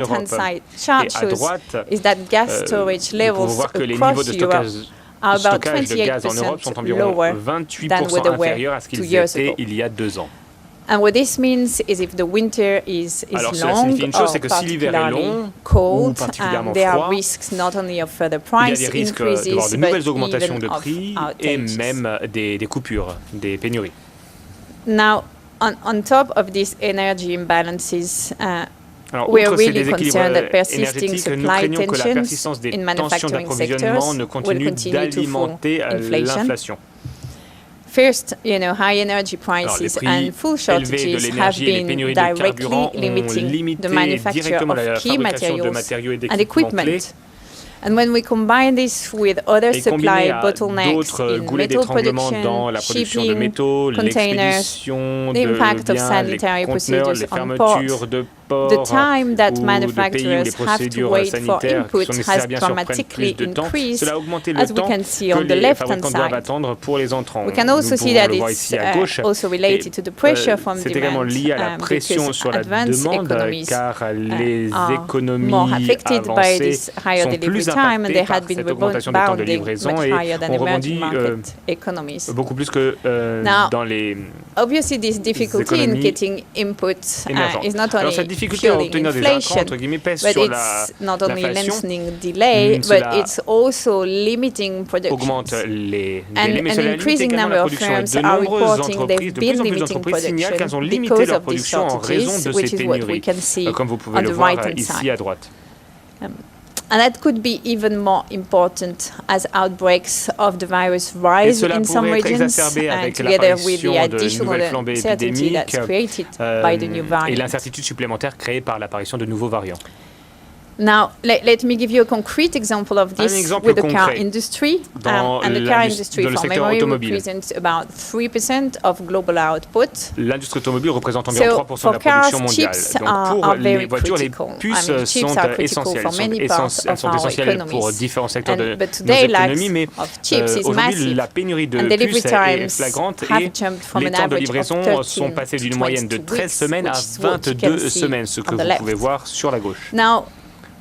left-hand side chart shows is that gas storage levels across Europe are about 28% lower than what they were 2 years ago. And what this means is if the winter is long or particularly cold, there are risks not only of further price increases, but even of outages. Now, on top of these energy imbalances, we are really concerned that persisting supply tensions in manufacturing sectors will continue to fuel inflation. First, high energy prices and fuel shortages have been directly limiting the manufacture of key materials and equipment. And when we combine this with other supply bottlenecks in metal production, shipping, containers, the impact of sanitary procedures on ports, the time that manufacturers have to wait for inputs has dramatically increased, as we can see on the left-hand side. We can also see that it's also related to the pressure from demand, because advanced economies are more affected by this higher delivery time, and they had been rebounding much higher than emerging market economies. Now, obviously, this difficulty in getting inputs is not only fueling inflation, but it's not only lengthening delay, but it's also limiting production. And an increasing number of firms are reporting they've been limiting production because of these shortages, which is what we can see on the right-hand side. And that could be even more important as outbreaks of the virus rise in some regions, and together with the additional uncertainty that's created by the new variant. Now, let me give you a concrete example of this with the car industry. And the car industry, for memory, represents about 3% of global output. L'industrie automobile représente environ 3% de la production mondiale. Donc pour les voitures, les puces sont essentielles. Elles sont essentielles pour différents secteurs de nos économies, mais aujourd'hui, la pénurie de puces est flagrante et les temps de livraison sont passés d'une moyenne de 13 semaines à 22 semaines, ce que vous pouvez voir sur la gauche.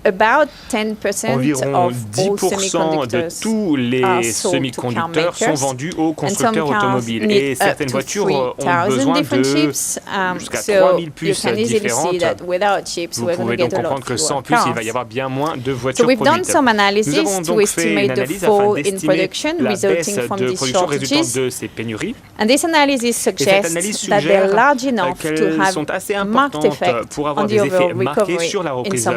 About 10% environ 10% de tous les semi-conducteurs sont vendus aux constructeurs automobiles et certaines voitures ont besoin de jusqu'à 3000 puces différentes. Vous pouvez donc comprendre que sans puces, il va y avoir bien moins de voitures produites. Nous avons donc fait une analyse afin d'estimer la baisse de production résultante de ces pénuries. Et cette analyse suggère qu'elles sont assez importantes pour avoir des effets marqués sur la reprise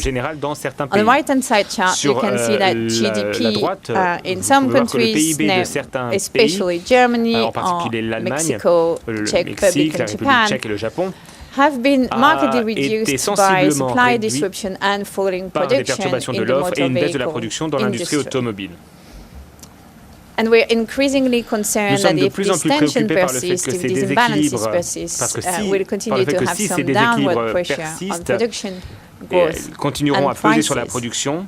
générale dans certains pays. On the right-hand side chart, you can see that GDP in some countries, especially Germany, Mexico, Czech Republic and Japan, have been markedly reduced by supply disruption and falling production in the motor vehicle industry. And we're increasingly concerned that if this tension persists, if these imbalances persist, we'll continue to have some downward pressure on production, growth, continueront à peser sur la production,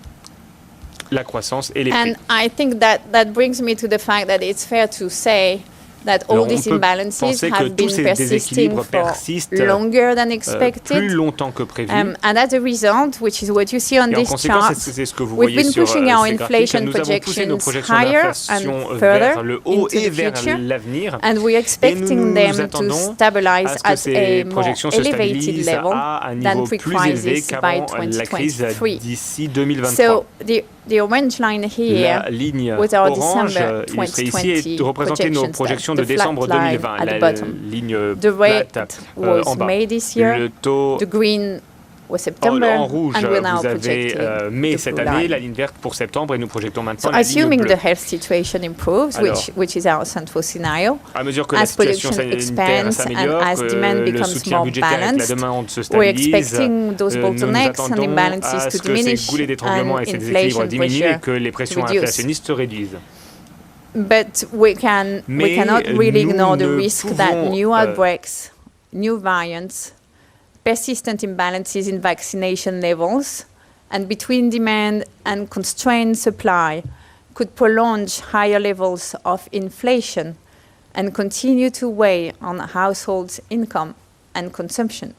la croissance et les prix. And I think that brings me to the fact that it's fair to say that all these imbalances have been persisting for longer than expected. Plus longtemps que prévu. And as a result, which is what you see on this chart, we've been pushing our inflation projections higher and further into the future, and we're expecting them to stabilize at a more elevated level than pre-crisis by 2023. So the orange line here was our December 2020 projections, the flat line at the bottom. The red was May this year, the green was September, en rouge, and we're now vous avez mai cette année, la ligne verte pour septembre, et nous projetons maintenant la ligne bleue. Assuming the health situation improves, which is our central scenario, à mesure que la situation sanitaire s'améliore, as demand becomes more balanced, we're expecting those bottlenecks and imbalances to diminish and inflation pressure que les pressions inflationnistes se réduisent. But we cannot really ignore the risk that new outbreaks, new variants, persistent imbalances in vaccination levels, and between demand and constrained supply could prolong higher levels of inflation and continue to weigh on households' income and consumption.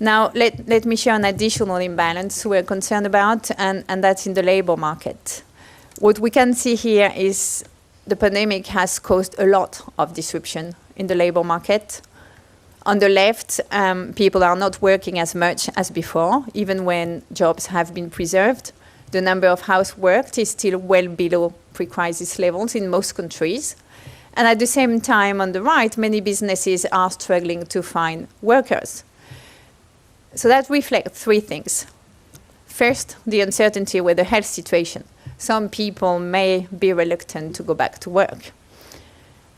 Now, let me share an additional imbalance we're concerned about, and that's in the labor market. What we can see here is the pandemic has caused a lot of disruption in the labor market. On the left, people are not working as much as before, even when jobs have been preserved. The number of hours worked is still well below pre-crisis levels in most countries. And at the same time, on the right, many businesses are struggling to find workers. So that reflects three things. First, the uncertainty with the health situation. Some people may be reluctant to go back to work.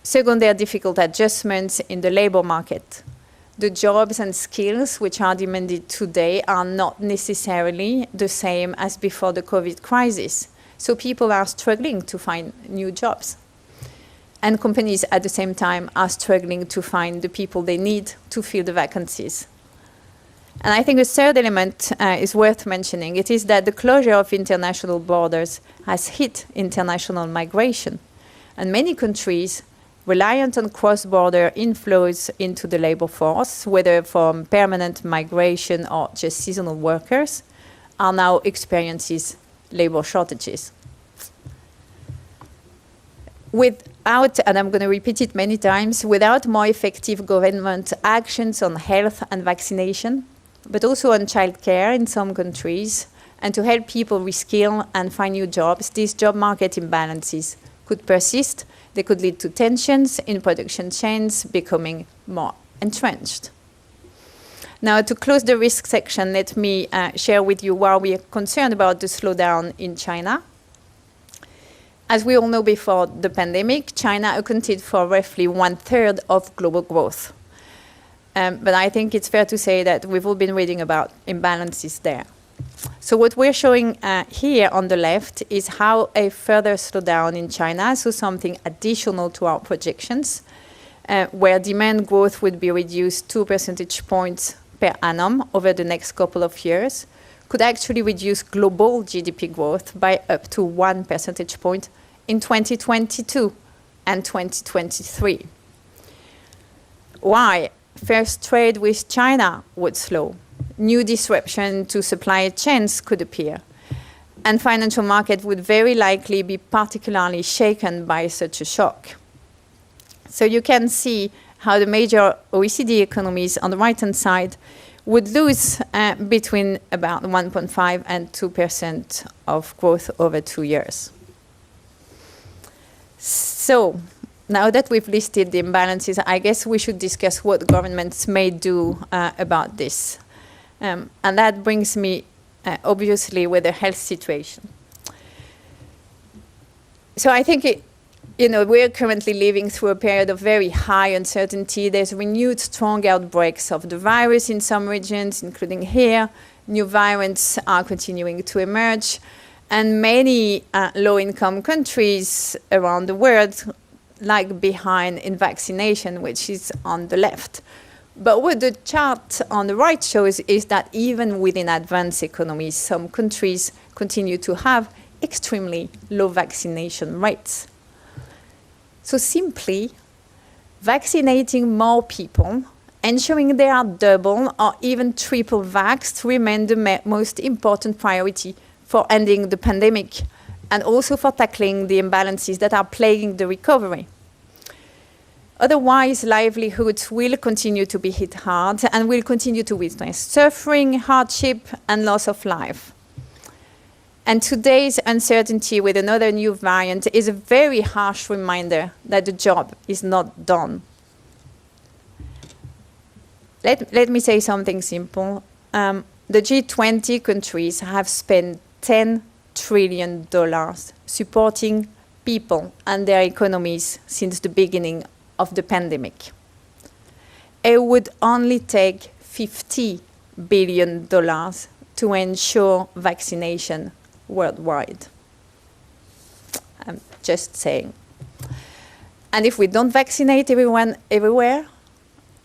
Second, there are difficult adjustments in the labor market. The jobs and skills which are demanded today are not necessarily the same as before the COVID crisis. So people are struggling to find new jobs. And companies at the same time are struggling to find the people they need to fill the vacancies. And I think a third element is worth mentioning. It is that the closure of international borders has hit international migration. And many countries reliant on cross-border inflows into the labor force, whether from permanent migration or just seasonal workers, are now experiencing labor shortages. Without, and I'm going to repeat it many times, without more effective government actions on health and vaccination, but also on childcare in some countries, and to help people reskill and find new jobs, these job market imbalances could persist. They could lead to tensions in production chains becoming more entrenched. Now, to close the risk section, let me share with you why we are concerned about the slowdown in China. As we all know, before the pandemic, China accounted for roughly 1/3 of global growth. But I think it's fair to say that we've all been reading about imbalances there. So what we're showing here on the left is how a further slowdown in China, so something additional to our projections, where demand growth would be reduced 2 percentage points per annum over the next couple of years, could actually reduce global GDP growth by up to 1 percentage point in 2022 and 2023. Why? First, trade with China would slow. New disruption to supply chains could appear. And financial market would very likely be particularly shaken by such a shock. So you can see how the major OECD economies on the right-hand side would lose between about 1.5 and 2% of growth over 2 years. So now that we've listed the imbalances, I guess we should discuss what governments may do about this. And that brings me, obviously, with the health situation. So I think, we're currently living through a period of very high uncertainty. There's renewed strong outbreaks of the virus in some regions, including here. New variants are continuing to emerge. And many low-income countries around the world lag behind in vaccination, which is on the left. But what the chart on the right shows is that even within advanced economies, some countries continue to have extremely low vaccination rates. So simply, vaccinating more people, ensuring they are double or even triple vaxxed remain the most important priority for ending the pandemic and also for tackling the imbalances that are plaguing the recovery. Otherwise, livelihoods will continue to be hit hard and will continue to witness suffering, hardship, and loss of life. And today's uncertainty with another new variant is a very harsh reminder that the job is not done. Let me say something simple. The G20 countries have spent $10 trillion supporting people and their economies since the beginning of the pandemic. It would only take $50 billion to ensure vaccination worldwide. I'm just saying. And if we don't vaccinate everyone everywhere,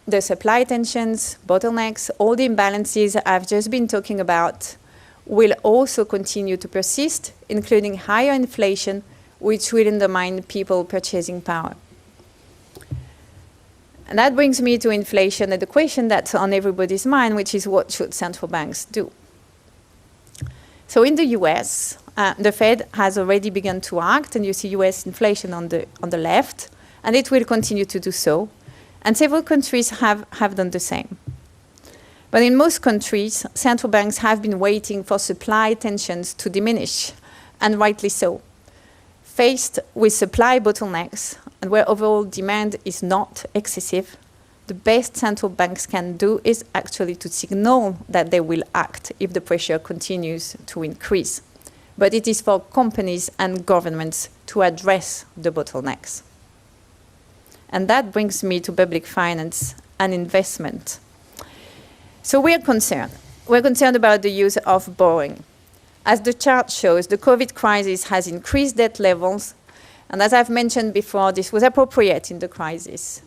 the supply tensions, bottlenecks, all the imbalances I've just been talking about will also continue to persist, including higher inflation, which will undermine people's purchasing power. And that brings me to inflation and the question that's on everybody's mind, which is what should central banks do? So in the US, the Fed has already begun to act, and you see US inflation on the left, and it will continue to do so. And several countries have done the same. But in most countries, central banks have been waiting for supply tensions to diminish, and rightly so. Faced with supply bottlenecks, and where overall demand is not excessive, the best central banks can do is actually to signal that they will act if the pressure continues to increase. But it is for companies and governments to address the bottlenecks. And that brings me to public finance and investment. So we're concerned. We're concerned about the use of borrowing. As the chart shows, the COVID crisis has increased debt levels, and as I've mentioned before, this was appropriate in the crisis.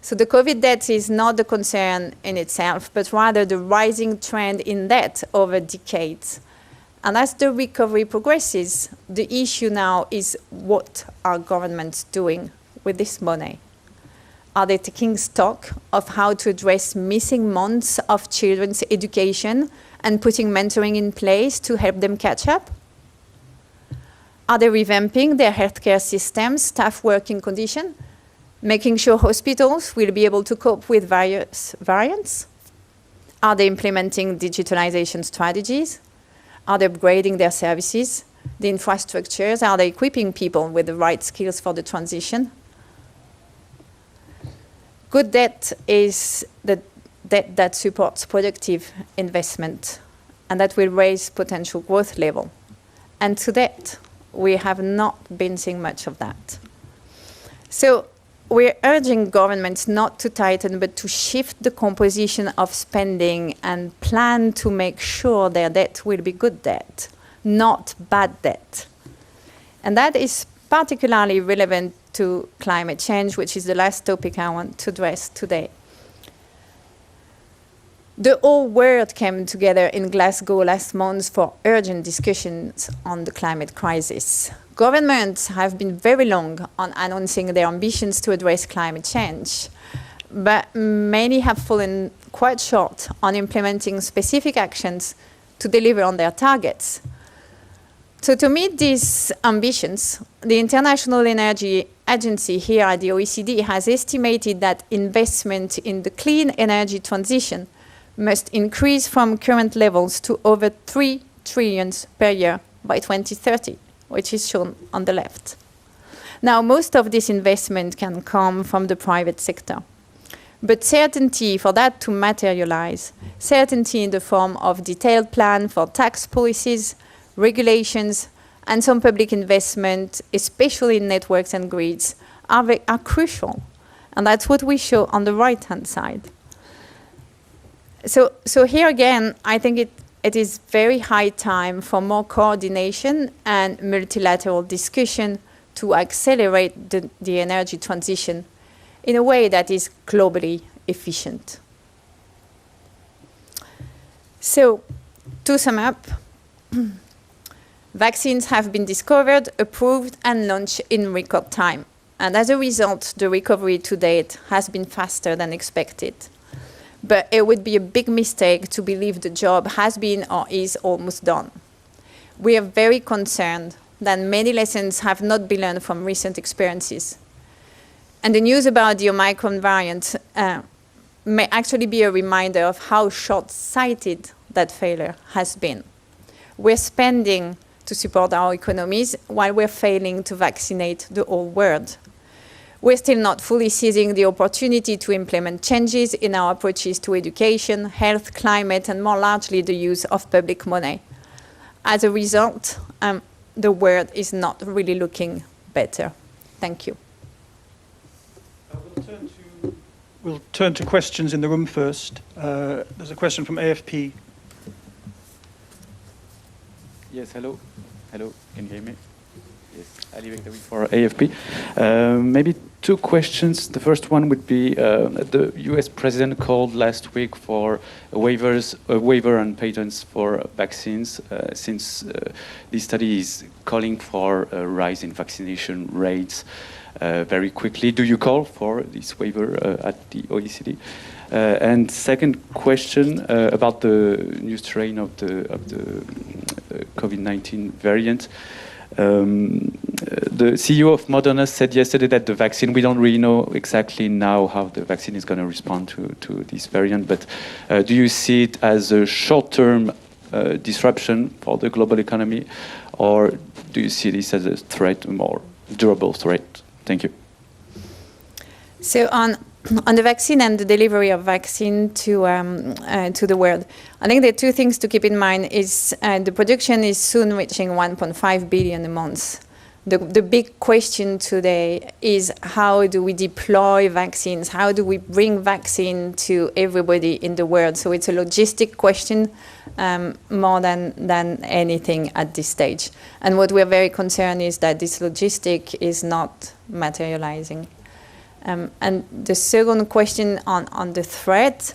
So the COVID debt is not the concern in itself, but rather the rising trend in debt over decades. And as the recovery progresses, the issue now is what are governments doing with this money? Are they taking stock of how to address missing months of children's education and putting mentoring in place to help them catch up? Are they revamping their healthcare systems, staff working conditions, making sure hospitals will be able to cope with various variants? Are they implementing digitalization strategies? Are they upgrading their services, the infrastructures? Are they equipping people with the right skills for the transition? Good debt is the debt that supports productive investment and that will raise potential growth level. And to that, we have not been seeing much of that. So we're urging governments not to tighten, but to shift the composition of spending and plan to make sure their debt will be good debt, not bad debt. And that is particularly relevant to climate change, which is the last topic I want to address today. The whole world came together in Glasgow last month for urgent discussions on the climate crisis. Governments have been very long on announcing their ambitions to address climate change, but many have fallen quite short on implementing specific actions to deliver on their targets. So to meet these ambitions, the International Energy Agency here at the OECD has estimated that investment in the clean energy transition must increase from current levels to over 3 trillion per year by 2030, which is shown on the left. Now, most of this investment can come from the private sector. But certainty for that to materialize, certainty in the form of detailed plan for tax policies, regulations, and some public investment, especially in networks and grids, are crucial. And that's what we show on the right-hand side. So here again, I think it is very high time for more coordination and multilateral discussion to accelerate the energy transition in a way that is globally efficient. So, to sum up, vaccines have been discovered, approved, and launched in record time. And as a result, the recovery to date has been faster than expected. But it would be a big mistake to believe the job has been or is almost done. We are very concerned that many lessons have not been learned from recent experiences. And the news about the Omicron variant may actually be a reminder of how short-sighted that failure has been. We're spending to support our economies while we're failing to vaccinate the whole world. We're still not fully seizing the opportunity to implement changes in our approaches to education, health, climate, and more largely the use of public money. As a result, the world is not really looking better. Thank you. We'll turn to questions in the room first. There's a question from AFP. Yes, hello. Hello, can you hear me? Yes, Ali Bektawi for AFP. Maybe two questions. The first one would be the US president called last week for a waiver on patents for vaccines since this study is calling for a rise in vaccination rates. very quickly. Do you call for this waiver at the OECD? And second question about the new strain of the COVID-19 variant. The CEO of Moderna said yesterday that the vaccine, we don't really know exactly now how the vaccine is going to respond to this variant, but do you see it as a short-term disruption for the global economy, or do you see this as a threat, a more durable threat? Thank you. So on the vaccine and the delivery of vaccine to the world, I think there are two things to keep in mind. Is the production is soon reaching 1.5 billion a month. The big question today is how do we deploy vaccines? How do we bring vaccine to everybody in the world? So it's a logistic question more than anything at this stage. And what we're very concerned is that this logistic is not materializing. And the second question on the threat,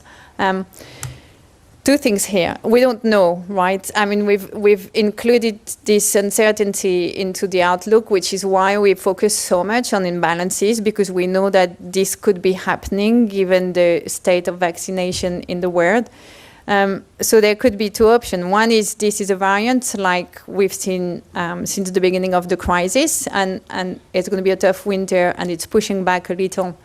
two things here. We don't know, right? I mean, we've included this uncertainty into the outlook, which is why we focus so much on imbalances, because we know that this could be happening given the state of vaccination in the world. So there could be two options. One is this is a variant like we've seen since the beginning of the crisis, and it's going to be a tough winter, and it's pushing back a little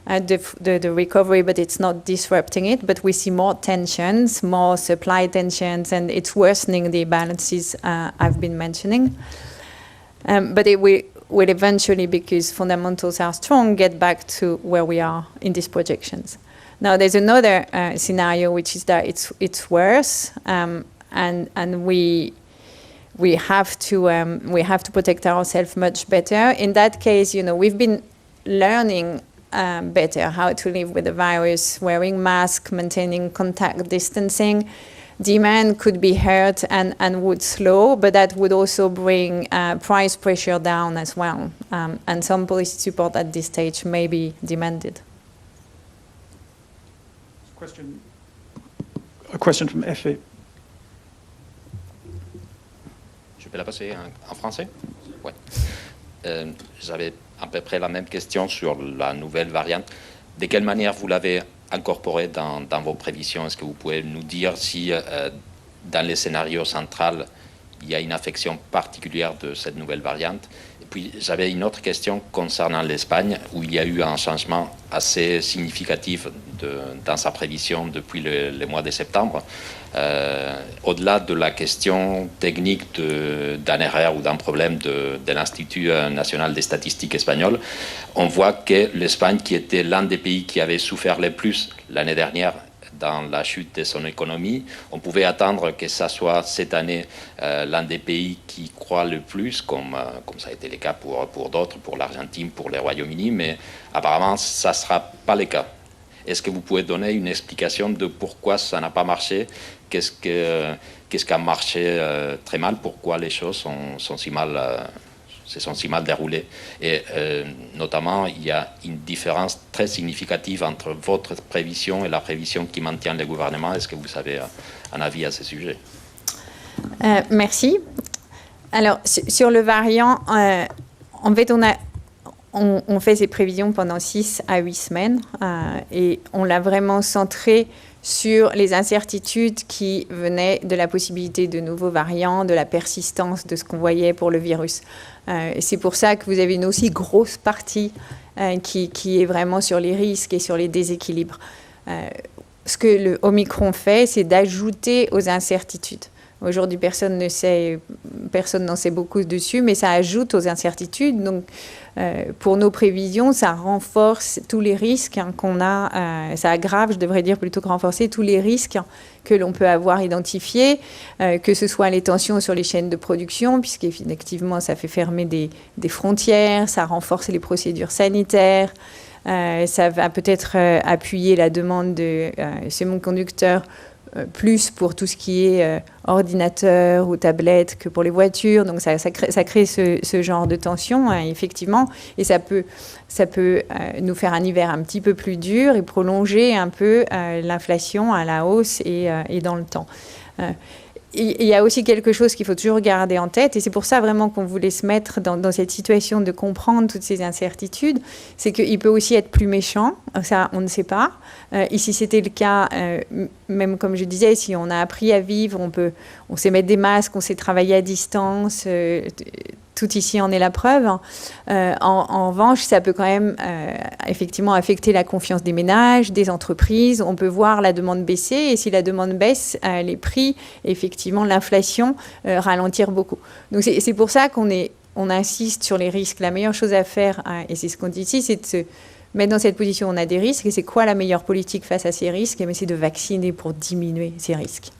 the recovery, but it's not disrupting it. But we see more tensions, more supply tensions, and it's worsening the imbalances I've been mentioning. But it will eventually, because fundamentals are strong, get back to where we are in these projections. Now, there's another scenario, which is that it's worse, and we have to protect ourselves much better. In that case, we've been learning better how to live with the virus, wearing masks, maintaining contact distancing. Demand could be hurt and would slow, but that would also bring price pressure down as well. And some policy support at this stage may be demanded. A question from FA. Je peux la passer en français? Oui. J'avais à peu près la même question sur la nouvelle variante. De quelle manière vous l'avez incorporée dans vos prévisions? Est-ce que vous pouvez nous dire si dans les scénarios centrales, il y a une affection particulière de cette nouvelle variante? Et puis j'avais une autre question concernant l'Espagne, où il y a eu un changement assez significatif dans sa prévision depuis le mois de septembre. Au-delà de la question technique d'un erreur ou d'un problème de l'Institut national des statistiques espagnols, on voit que l'Espagne, qui était l'un des pays qui avait souffert le plus l'année dernière dans la chute de son économie, on pouvait attendre que ça soit cette année l'un des pays qui croît le plus, comme ça a été le cas pour d'autres, pour l'Argentine, pour le Royaume-Uni, mais apparemment ça ne sera pas le cas. Est-ce que vous pouvez donner une explication de pourquoi ça n'a pas marché? Qu'est-ce qui a marché très mal? Pourquoi les choses se sont si mal déroulées? Et notamment, il y a une différence très significative entre votre prévision et la prévision qui maintient le gouvernement. Est-ce que vous avez un avis à ce sujet? Merci. Alors, sur le variant, en fait, on fait ces prévisions pendant 6 à 8 semaines et on l'a vraiment centré sur les incertitudes qui venaient de la possibilité de nouveaux variants, de la persistance de ce qu'on voyait pour le virus. Et c'est pour ça que vous avez une aussi grosse partie qui est vraiment sur les risques et sur les déséquilibres. Ce que le Omicron fait, c'est d'ajouter aux incertitudes. Aujourd'hui, personne n'en sait beaucoup dessus, mais ça ajoute aux incertitudes. Donc, pour nos prévisions, ça renforce tous les risques qu'on a, ça aggrave, je devrais dire plutôt que renforcer, tous les risques que l'on peut avoir identifiés, que ce soit les tensions sur les chaînes de production, puisqu'effectivement, ça fait fermer des frontières, ça renforce les procédures sanitaires, ça va peut-être appuyer la demande de semi-conducteurs plus pour tout ce qui est ordinateurs ou tablettes que pour les voitures. Donc ça crée ce genre de tension, hein, effectivement. Et ça peut nous faire un hiver un petit peu plus dur et prolonger un peu l'inflation à la hausse et dans le temps. Il y a aussi quelque chose qu'il faut toujours garder en tête, et c'est pour ça vraiment qu'on voulait se mettre dans cette situation de comprendre toutes ces incertitudes, c'est qu'il peut aussi être plus méchant, ça on ne sait pas. Ici c'était le cas, même comme je disais, si on a appris à vivre, on sait mettre des masques, on sait travailler à distance, tout ici en est la preuve. En revanche, ça peut quand même effectivement affecter la confiance des ménages, des entreprises. On peut voir la demande baisser, et si la demande baisse, les prix, effectivement, l'inflation ralentir beaucoup. Donc c'est pour ça qu'on insiste sur les risques. La meilleure chose à faire, et c'est ce qu'on dit ici, c'est de se mettre dans cette position où on a des risques. Et c'est quoi la meilleure politique face à ces risques? Mais c'est de vacciner pour diminuer ces risques.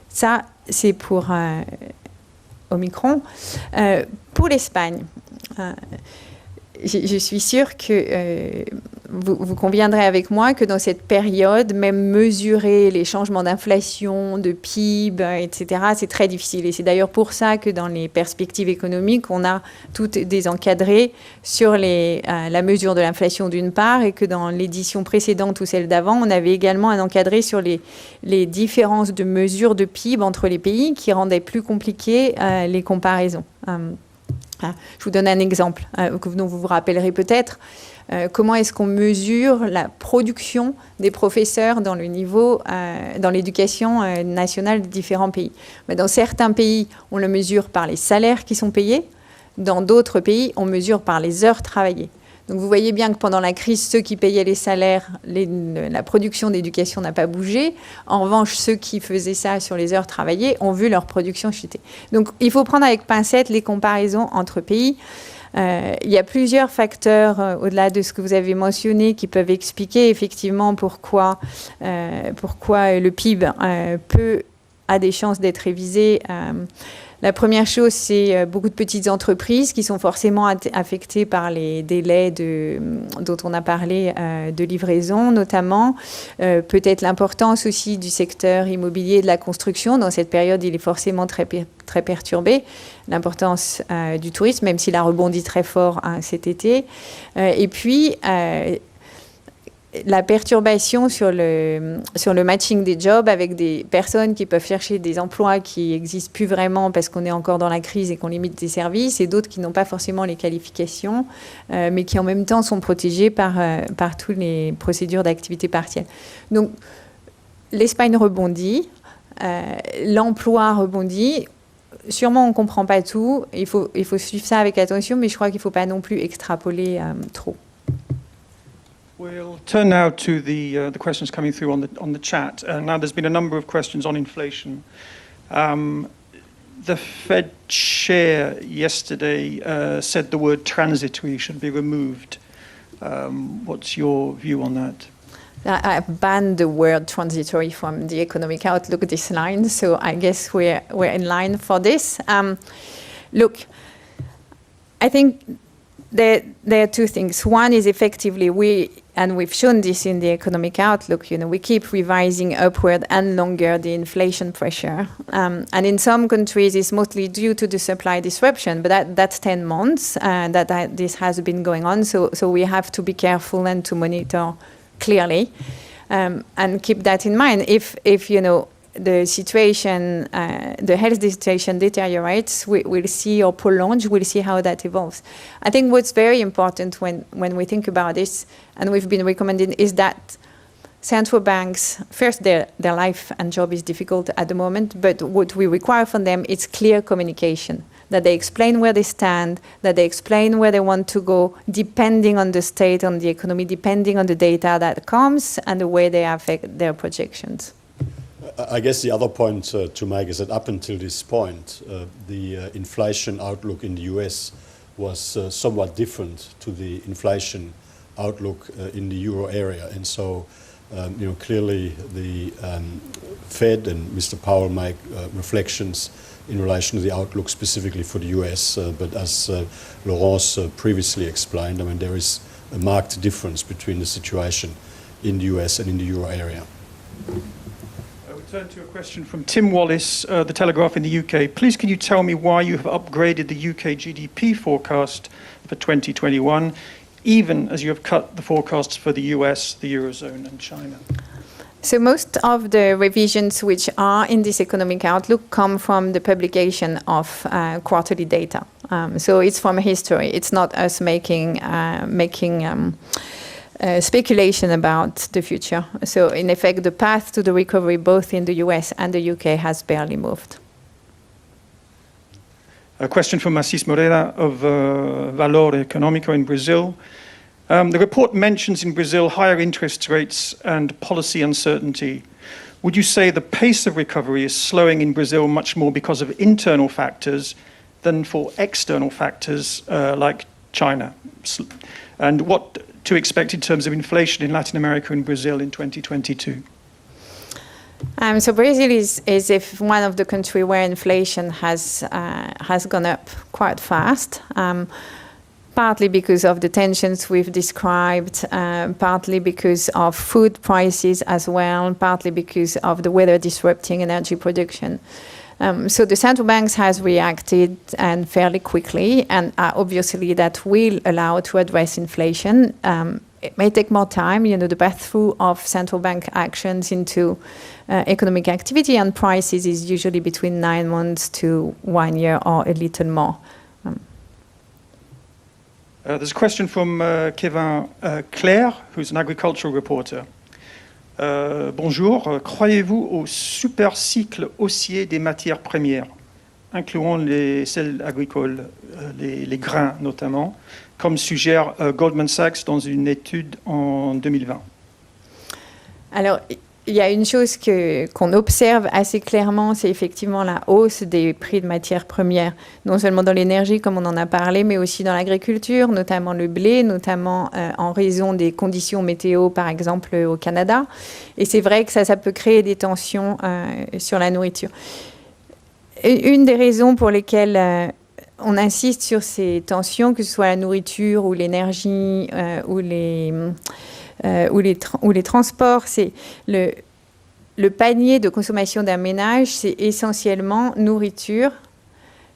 Ça, c'est pour Omicron. Pour l'Espagne, je suis sûre que vous conviendrez avec moi que dans cette période, même mesurer les changements d'inflation, de PIB, etc., c'est très difficile. Et c'est d'ailleurs pour ça que dans les perspectives économiques, on a toutes des encadrés sur la mesure de l'inflation d'une part, et que dans l'édition précédente ou celle d'avant, on avait également un encadré sur les différences de mesure de PIB entre les pays qui rendaient plus compliquées les comparaisons. Je vous donne un exemple dont vous vous rappellerez peut-être. Comment est-ce qu'on mesure la production des professeurs dans le niveau, dans l'éducation nationale des différents pays? Dans certains pays, on le mesure par les salaires qui sont payés. Dans d'autres pays, on mesure par les heures travaillées. Donc vous voyez bien que pendant la crise, ceux qui payaient les salaires, la production d'éducation n'a pas bougé. En revanche, ceux qui faisaient ça sur les heures travaillées ont vu leur production chuter. Donc il faut prendre avec pincette les comparaisons entre pays. Il y a plusieurs facteurs au-delà de ce que vous avez mentionné qui peuvent expliquer effectivement pourquoi le PIB a des chances d'être révisé. La première chose, c'est beaucoup de petites entreprises qui sont forcément affectées par les délais dont on a parlé de livraison, notamment. Peut-être l'importance aussi du secteur immobilier et de la construction. Dans cette période, il est forcément très perturbé. L'importance du tourisme, même s'il a rebondi très fort cet été. Et puis la perturbation sur le matching des jobs avec des personnes qui peuvent chercher des emplois qui n'existent plus vraiment parce qu'on est encore dans la crise et qu'on limite des services, et d'autres qui n'ont pas forcément les qualifications, mais qui en même temps sont protégés par toutes les procédures d'activité partielle. Donc l'Espagne rebondit, l'emploi rebondit. Sûrement, on ne comprend pas tout. Il faut suivre ça avec attention, mais je crois qu'il ne faut pas non plus extrapoler trop. We'll turn now to the questions coming through on the chat. Now, there's been a number of questions on inflation. The Fed chair yesterday said the word transitory should be removed. What's your view on that? I banned the word transitory from the economic outlook this line, so I guess we're in line for this. Look, I think there are two things. One is effectively we've shown this in the economic outlook, we keep revising upward and longer the inflation pressure. And in some countries, it's mostly due to the supply disruption, but that's 10 months that this has been going on. So we have to be careful and to monitor clearly and keep that in mind. If the situation, the health situation deteriorates, we'll see, or prolongs, we'll see how that evolves. I think what's very important when we think about this, and we've been recommending, is that central banks, first, their life and job is difficult at the moment, but what we require from them is clear communication, that they explain where they stand, that they explain where they want to go, depending on the state, on the economy, depending on the data that comes, and the way they affect their projections. I guess the other point to make is that up until this point, the inflation outlook in the US was somewhat different to the inflation outlook in the euro area. And so, clearly the Fed and Mr. Powell make reflections in relation to the outlook specifically for the US. But as Laurence previously explained, there is a marked difference between the situation in the US and in the euro area. turn to a question from Tim Wallace, The Telegraph in the UK. Please can you tell me why you have upgraded the UK GDP forecast for 2021, even as you have cut the forecasts for the US, the Eurozone and China? So most of the revisions which are in this economic outlook come from the publication of quarterly data. So it's from history. It's not us making speculation about the future. So in effect, the path to the recovery both in the US and the UK has barely moved. A question from Assis Moreira of Valor Econômico in Brazil. The report mentions in Brazil higher interest rates and policy uncertainty. Would you say the pace of recovery is slowing in Brazil much more because of internal factors than for external factors like China? And what to expect in terms of inflation in Latin America and Brazil in 2022? So Brazil is if one of the countries where inflation has gone up quite fast. Partly because of the tensions we've described, partly because of food prices as well, partly because of the weather disrupting energy production. So the central banks has reacted and fairly quickly, and obviously that will allow to address inflation. It may take more time, the path-through of central bank actions into economic activity and prices is usually between 9 months to 1 year or a little more. There's a question from Kevin Claire, who's an agricultural reporter. Bonjour, croyez-vous au super cycle haussier des matières premières, incluant celles agricoles, les grains notamment, comme suggère Goldman Sachs dans une étude en 2020? Alors, il y a une chose qu'on observe assez clairement, c'est effectivement la hausse des prix de matières premières, non seulement dans l'énergie, comme on en a parlé, mais aussi dans l'agriculture, notamment le blé, notamment en raison des conditions météo, par exemple au Canada. Et c'est vrai que ça peut créer des tensions sur la nourriture. Et une des raisons pour lesquelles on insiste sur ces tensions, que ce soit la nourriture ou l'énergie ou les transports, c'est le panier de consommation d'un ménage, c'est essentiellement nourriture,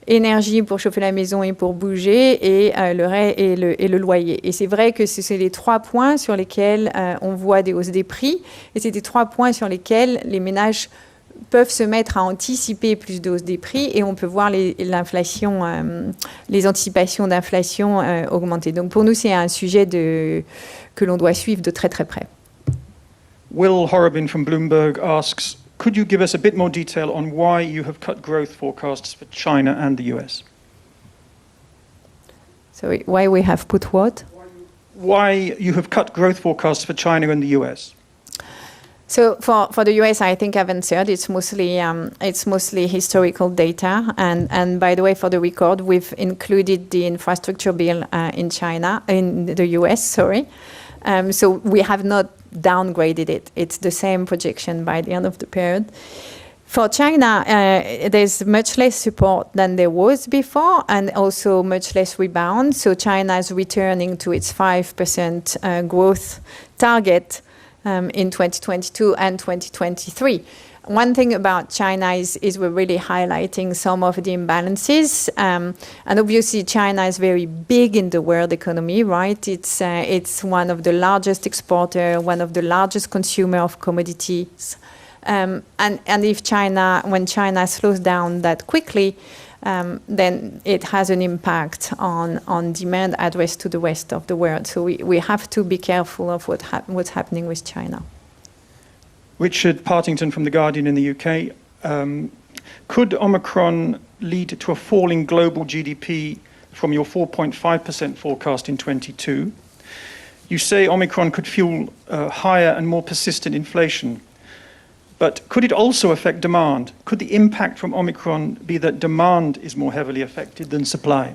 énergie pour chauffer la maison et pour bouger, et le loyer. Et c'est vrai que c'est les 3 points sur lesquels on voit des hausses des prix, et c'est les 3 points sur lesquels les ménages peuvent se mettre à anticiper plus de hausse des prix, et on peut voir l'inflation, les anticipations d'inflation augmenter. Donc pour nous, c'est un sujet que l'on doit suivre de très très près. Will Horobin from Bloomberg asks, could you give us a bit more detail on why you have cut growth forecasts for China and the US? Sorry, why we have put what? Why you have cut growth forecasts for China and the US? So for the US, I think I've answered. It's mostly historical data, and by the way, for the record, we've included the infrastructure bill in the US. Sorry, so we have not downgraded it. It's the same projection by the end of the period. For China, there's much less support than there was before, and also much less rebound. So China is returning to its 5% growth target in 2022 and 2023. One thing about China is we're really highlighting some of the imbalances, and obviously China is very big in the world economy, right? It's one of the largest exporter, one of the largest consumer of commodities, and when China slows down that quickly, then it has an impact on demand addressed to the rest of the world. So we have to be careful of what's happening with China. Richard Partington from The Guardian in the UK. Could Omicron lead to a fall in global GDP from your 4.5% forecast in 22? You say Omicron could fuel higher and more persistent inflation. But could it also affect demand? Could the impact from Omicron be that demand is more heavily affected than supply?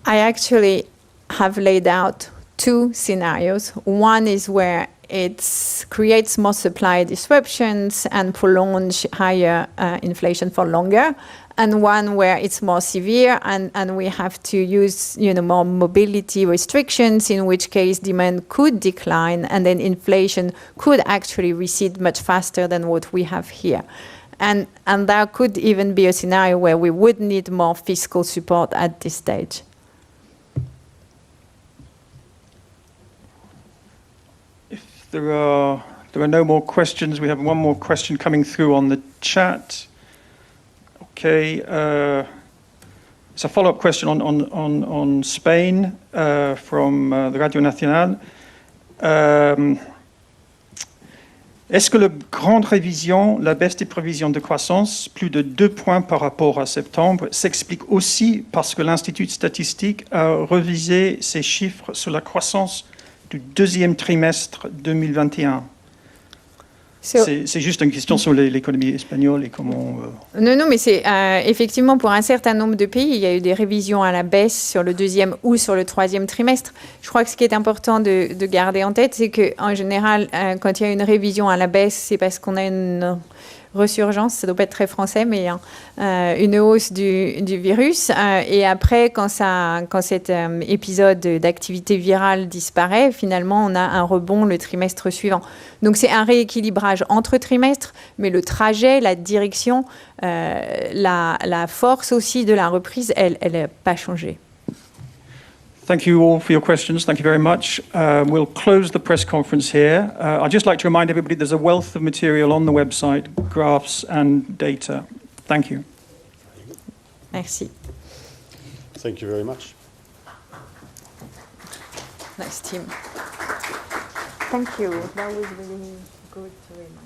I actually have laid out 2 scenarios. One is where it creates more supply disruptions and prolongs higher inflation for longer, and one where it's more severe and we have to use more mobility restrictions, in which case demand could decline and then inflation could actually recede much faster than what we have here. And there could even be a scenario where we would need more fiscal support at this stage. If there are no more questions, we have one more question coming through on the chat. Okay, it's a follow-up question on Spain from the Radio Nacional. Est-ce que la grande révision, la baisse des prévisions de croissance, plus de 2 points par rapport à septembre, s'explique aussi parce que l'Institut statistique a révisé ses chiffres sur la croissance du deuxième trimestre 2021? C'est juste une question sur l'économie espagnole et comment... Non, mais c'est effectivement pour un certain nombre de pays, il y a eu des révisions à la baisse sur le deuxième ou sur le troisième trimestre. Je crois que ce qui est important de garder en tête, c'est qu'en général, quand il y a une révision à la baisse, c'est parce qu'on a une resurgence, ça ne doit pas être très français, mais une hausse du virus. Et après, quand cet épisode d'activité virale disparaît, finalement, on a un rebond le trimestre suivant. Donc, c'est un rééquilibrage entre trimestres, mais le trajet, la direction, la force aussi de la reprise, elle n'a pas changé. Thank you all for your questions. Thank you very much. We'll close the press conference here. I'd just like to remind everybody there's a wealth of material on the website, graphs and data. Thank you. Merci. Thank you very much. Nice team. Thank you. That was really good to remind.